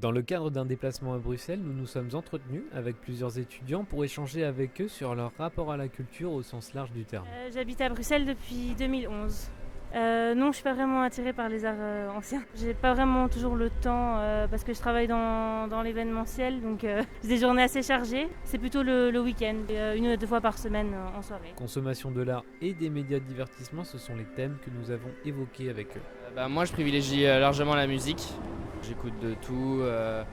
Dans le cadre d'un déplacement à Bruxelles, nous nous sommes entretenus avec plusieurs étudiants pour échanger avec eux sur leur rapport à la culture au sens large du terme. J'habite à Bruxelles depuis 2011. Non, je suis pas vraiment attirée par les arts anciens. J'ai pas vraiment toujours le temps parce que je travaille dans l'événementiel, donc j'ai des journées assez chargées. C'est plutôt le week-end, une ou deux fois par semaine en soirée. Consommation de l'art et des médias de divertissement, ce sont les thèmes que nous avons évoqués avec eux. Moi je privilégie largement la musique. J'écoute de tout,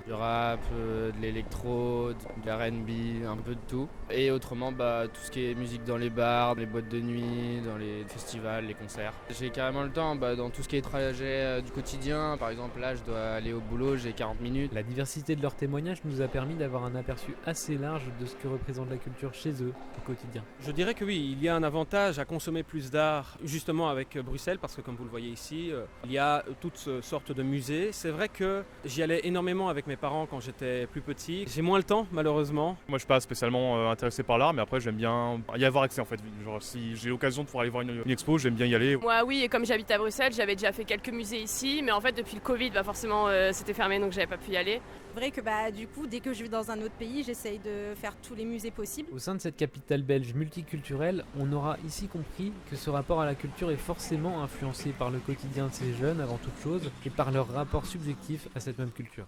du rap, de l'électro, de R&B, un peu de tout. Et autrement, tout ce qui est musique dans les bars, les boîtes de nuit, dans les festivals, les concerts. J'ai carrément le temps dans tout ce qui est trajet du quotidien. Par exemple, là, je dois aller au boulot, j'ai 40 minutes. La diversité de leurs témoignages nous a permis d'avoir un aperçu assez large de ce que représente la culture chez eux au quotidien. Je dirais que oui, il y a un avantage à consommer plus d'art justement avec Bruxelles parce que comme vous le voyez ici, il y a toutes sortes de musées. C'est vrai que j'y allais énormément avec mes parents quand j'étais plus petit. J'ai moins le temps malheureusement. Moi je suis pas spécialement intéressé par l'art, mais après j'aime bien y avoir accès en fait. Genre si j'ai l'occasion de pouvoir aller voir une expo, j'aime bien y aller. Moi oui, et comme j'habite à Bruxelles, j'avais déjà fait quelques musées ici, mais en fait depuis le Covid, forcément c'était fermé donc j'avais pas pu y aller. C'est vrai que du coup, dès que je vais dans un autre pays, j'essaye de faire tous les musées possibles. Au sein de cette capitale belge multiculturelle, on aura ici compris que ce rapport à la culture est forcément influencé par le quotidien de ces jeunes avant toute chose et par leur rapport subjectif à cette même culture.